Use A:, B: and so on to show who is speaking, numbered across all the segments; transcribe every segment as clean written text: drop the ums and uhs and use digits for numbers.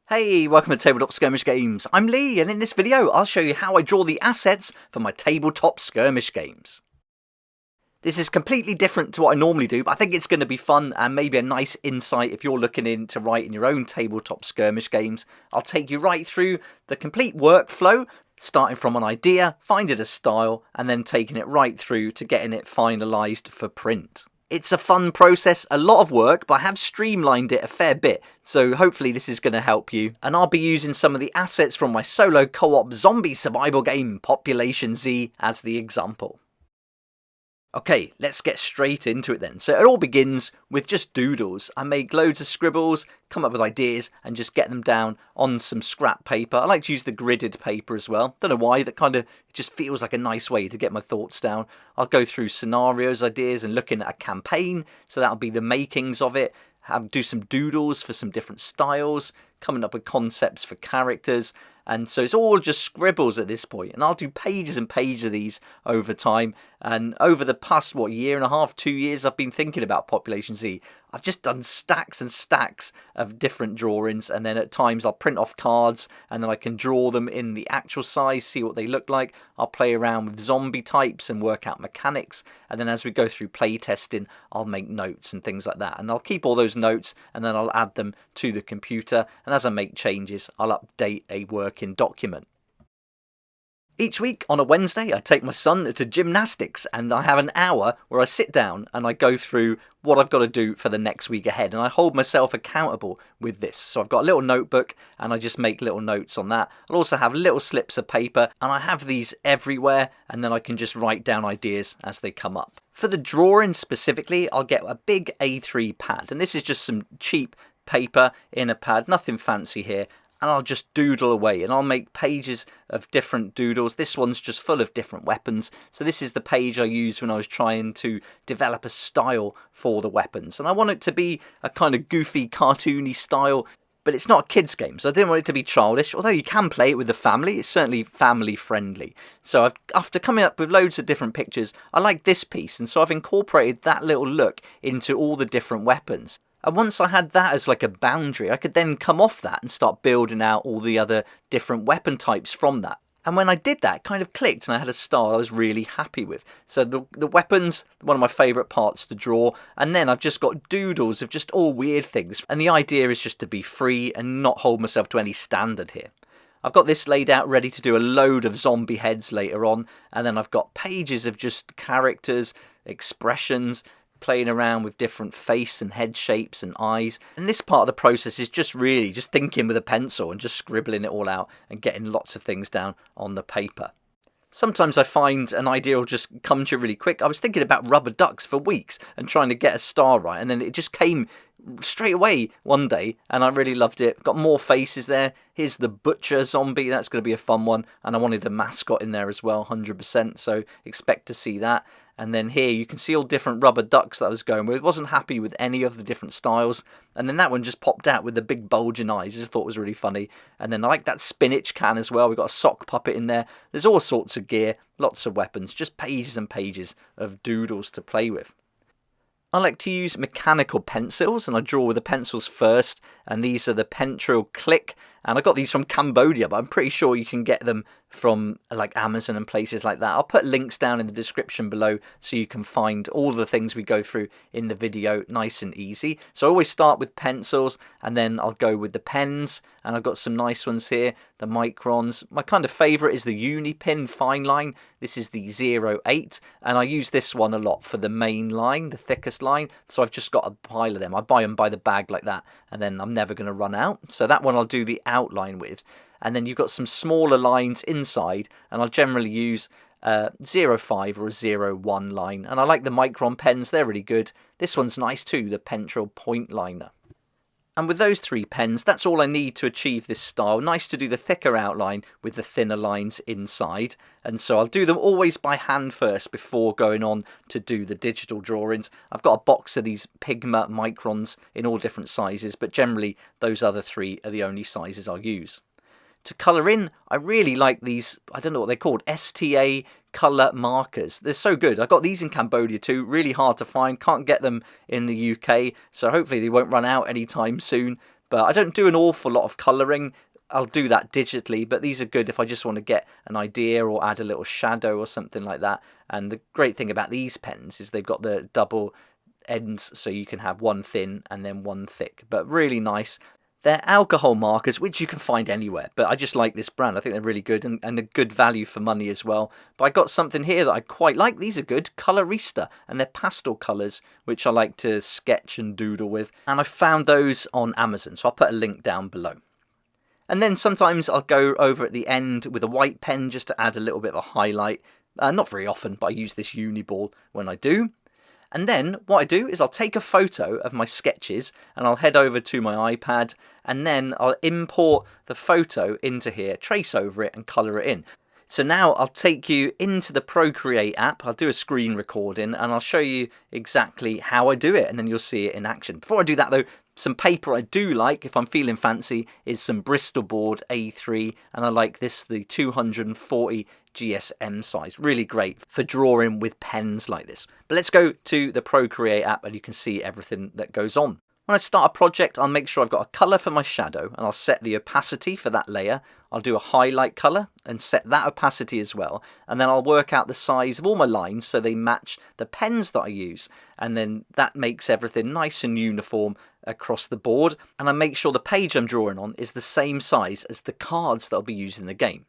A: Hey, welcome to Tabletop Skirmish Games. I'm Lee, and in this video I'll show you how I draw the assets for my Tabletop Skirmish games. This is completely different to what I normally do, but I think it's going to be fun and maybe a nice insight if you're looking into writing your own Tabletop Skirmish games. I'll take you right through the complete workflow, starting from an idea, finding a style, and then taking it right through to getting it finalised for print. It's a fun process, a lot of work, but I have streamlined it a fair bit, so hopefully this is going to help you. And I'll be using some of the assets from my solo co-op zombie survival game, Population Z, as the example. Okay, let's get straight into it then. So it all begins with just doodles. I make loads of scribbles, come up with ideas, and just get them down on some scrap paper. I like to use the gridded paper as well. Don't know why, that kind of just feels like a nice way to get my thoughts down. I'll go through scenarios, ideas, and looking at a campaign. So that'll be the makings of it. Do some doodles for some different styles, coming up with concepts for characters. And so it's all just scribbles at this point. And I'll do pages and pages of these over time. And over the past, year and a half, 2 years, I've been thinking about Population Z. I've just done stacks and stacks of different drawings. And then at times I'll print off cards and then I can draw them in the actual size, see what they look like. I'll play around with zombie types and work out mechanics. And then as we go through play testing, I'll make notes and things like that. And I'll keep all those notes and then I'll add them to the computer. And as I make changes, I'll update a working document. Each week on a Wednesday, I take my son to gymnastics and I have an hour where I sit down and I go through what I've got to do for the next week ahead, and I hold myself accountable with this. So I've got a little notebook and I just make little notes on that. I'll also have little slips of paper and I have these everywhere, and then I can just write down ideas as they come up. For the drawing specifically, I'll get a big A3 pad, and this is just some cheap paper in a pad, nothing fancy here. And I'll just doodle away and I'll make pages of different doodles. This one's just full of different weapons. So this is the page I used when I was trying to develop a style for the weapons. And I want it to be a kind of goofy, cartoony style, but it's not a kid's game. So I didn't want it to be childish, although you can play it with the family. It's certainly family friendly. So after coming up with loads of different pictures, I like this piece. And so I've incorporated that little look into all the different weapons. And once I had that as like a boundary, I could then come off that and start building out all the other different weapon types from that. And when I did that, it kind of clicked and I had a style I was really happy with. So the weapons, one of my favourite parts to draw. And then I've just got doodles of just all weird things. And the idea is just to be free and not hold myself to any standard here. I've got this laid out ready to do a load of zombie heads later on. And then I've got pages of just characters, expressions, playing around with different face and head shapes and eyes. And this part of the process is just really just thinking with a pencil and just scribbling it all out and getting lots of things down on the paper. Sometimes I find an idea will just come to you really quick. I was thinking about rubber ducks for weeks and trying to get a star right, and then it just came straight away one day and I really loved it. Got more faces there. Here's the butcher zombie, that's going to be a fun one, and I wanted the mascot in there as well, 100%, so expect to see that. And then here you can see all different rubber ducks that I was going with. Wasn't happy with any of the different styles. And then that one just popped out with the big bulging eyes. I just thought it was really funny. And then I like that spinach can as well. We've got a sock puppet in there. There's all sorts of gear, lots of weapons, just pages and pages of doodles to play with. I like to use mechanical pencils, and I draw with the pencils first, and these are the Pentril Click, and I got these from Cambodia, but I'm pretty sure you can get them from like Amazon and places like that. I'll put links down in the description below so you can find all the things we go through in the video nice and easy. So I always start with pencils and then I'll go with the pens, and I've got some nice ones here, the Microns. My kind of favourite is the Unipin fine line. This is the 08, and I use this one a lot for the main line, the thickest line. So I've just got a pile of them. I buy them by the bag like that, and then I'm never going to run out. So that one I'll do the outline with. And then you've got some smaller lines inside, and I'll generally use 05 or a 01 line. And I like the Micron pens, they're really good. This one's nice too, the Pentril Point Liner. And with those 3 pens, that's all I need to achieve this style. Nice to do the thicker outline with the thinner lines inside. And so I'll do them always by hand first before going on to do the digital drawings. I've got a box of these Pigma Microns in all different sizes, but generally those other 3 are the only sizes I'll use. To colour in, I really like these, I don't know what they're called, STA colour markers. They're so good. I got these in Cambodia too, really hard to find, can't get them in the UK, so hopefully they won't run out anytime soon. but I don't do an awful lot of colouring. I'll do that digitally, but these are good if I just want to get an idea or add a little shadow or something like that. And the great thing about these pens is they've got the double ends, so you can have one thin and then one thick, but really nice. They're alcohol markers, which you can find anywhere, but I just like this brand. I think they're really good and a good value for money as well. But I got something here that I quite like. These are good, Colorista, and they're pastel colours, which I like to sketch and doodle with. And I found those on Amazon, so I'll put a link down below. And then sometimes I'll go over at the end with a white pen just to add a little bit of a highlight. Not very often, but I use this uni ball when I do. And then what I do is I'll take a photo of my sketches and I'll head over to my iPad, and then I'll import the photo into here, trace over it and colour it in. So now I'll take you into the Procreate app, I'll do a screen recording and I'll show you exactly how I do it, and then you'll see it in action. Before I do that though, some paper I do like, if I'm feeling fancy, is some Bristol board A3, and I like this, the 240 GSM size. Really great for drawing with pens like this. But let's go to the Procreate app and you can see everything that goes on. When I start a project, I'll make sure I've got a colour for my shadow, and I'll set the opacity for that layer. I'll do a highlight colour and set that opacity as well. And then I'll work out the size of all my lines so they match the pens that I use. And then that makes everything nice and uniform across the board. And I make sure the page I'm drawing on is the same size as the cards that I'll be using in the game.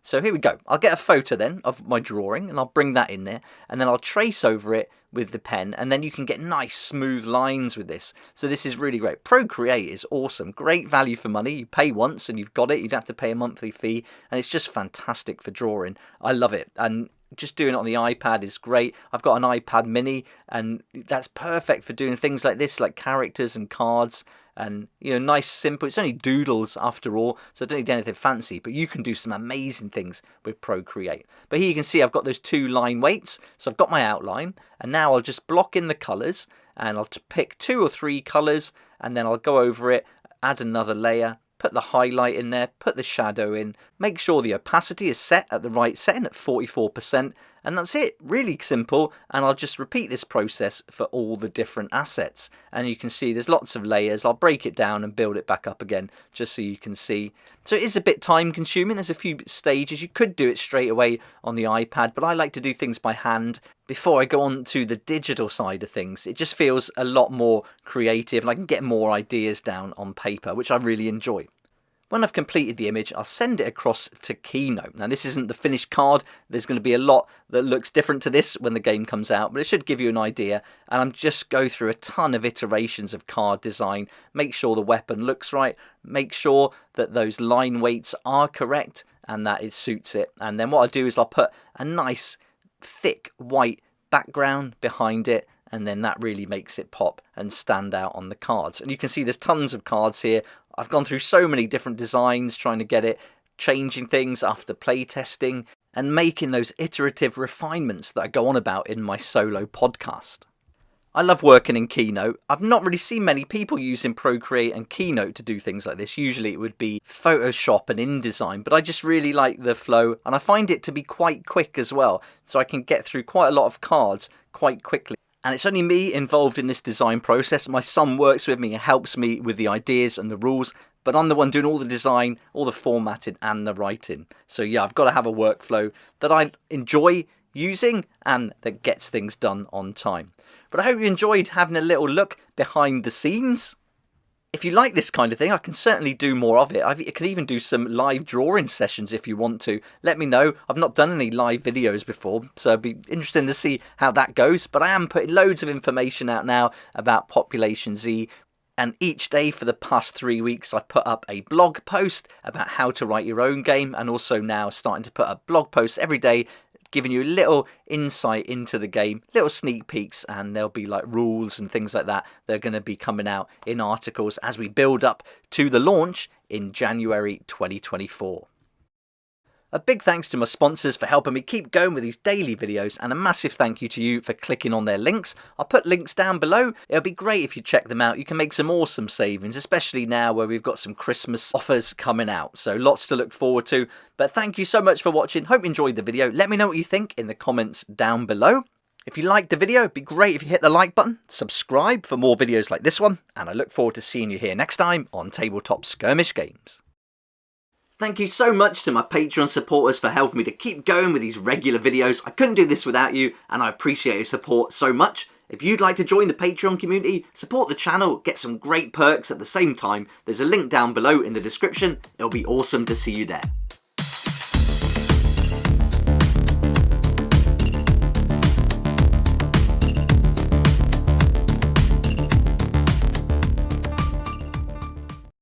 A: So here we go. I'll get a photo then of my drawing and I'll bring that in there, and then I'll trace over it with the pen, and then you can get nice smooth lines with this. So this is really great. Procreate is awesome. Great value for money. You pay once and you've got it. You don't have to pay a monthly fee, and it's just fantastic for drawing. I love it. And just doing it on the iPad is great. I've got an iPad mini and that's perfect for doing things like this, like characters and cards. And, you know, nice, simple. It's only doodles after all, so I don't need anything fancy, but you can do some amazing things with Procreate. But here you can see I've got those 2 line weights, so I've got my outline, and now I'll just block in the colours, and I'll pick 2 or 3 colours, and then I'll go over it, add another layer, put the highlight in there, put the shadow in, make sure the opacity is set at the right setting at 44%, and that's it. Really simple, and I'll just repeat this process for all the different assets. And you can see there's lots of layers. I'll break it down and build it back up again just so you can see. So it is a bit time consuming. There's a few stages. You could do it straight away on the iPad, but I like to do things by hand before I go on to the digital side of things. It just feels a lot more creative and I can get more ideas down on paper, which I really enjoy. When I've completed the image, I'll send it across to Keynote. Now this isn't the finished card. There's going to be a lot that looks different to this when the game comes out, but it should give you an idea. And I'm just go through a ton of iterations of card design, make sure the weapon looks right, make sure that those line weights are correct and that it suits it. And then what I'll do is I'll put a nice thick white background behind it, and then that really makes it pop and stand out on the cards. And you can see there's tons of cards here. I've gone through so many different designs trying to get it, changing things after play testing and making those iterative refinements that I go on about in my solo podcast. I love working in Keynote. I've not really seen many people using Procreate and Keynote to do things like this. Usually it would be Photoshop and InDesign, but I just really like the flow and I find it to be quite quick as well. So I can get through quite a lot of cards quite quickly. And it's only me involved in this design process. My son works with me and helps me with the ideas and the rules, but I'm the one doing all the design, all the formatting and the writing. So yeah, I've got to have a workflow that I enjoy using and that gets things done on time. But I hope you enjoyed having a little look behind the scenes. If you like this kind of thing, I can certainly do more of it. I can even do some live drawing sessions if you want to. Let me know. I've not done any live videos before, so it'd be interesting to see how that goes. But I am putting loads of information out now about Population Z. And each day for the past 3 weeks, I've put up a blog post about how to write your own game. And also now starting to put up blog posts every day, giving you a little insight into the game, little sneak peeks, and there'll be like rules and things like that. They're going to be coming out in articles as we build up to the launch in January 2024. A big thanks to my sponsors for helping me keep going with these daily videos, and a massive thank you to you for clicking on their links. I'll put links down below. It'll be great if you check them out. You can make some awesome savings, especially now where we've got some Christmas offers coming out. So lots to look forward to. But thank you so much for watching. Hope you enjoyed the video. Let me know what you think in the comments down below. If you liked the video, it'd be great if you hit the like button, subscribe for more videos like this one, and I look forward to seeing you here next time on Tabletop Skirmish Games. Thank you so much to my Patreon supporters for helping me to keep going with these regular videos. I couldn't do this without you, and I appreciate your support so much. If you'd like to join the Patreon community, support the channel, get some great perks at the same time, there's a link down below in the description. It'll be awesome to see you there.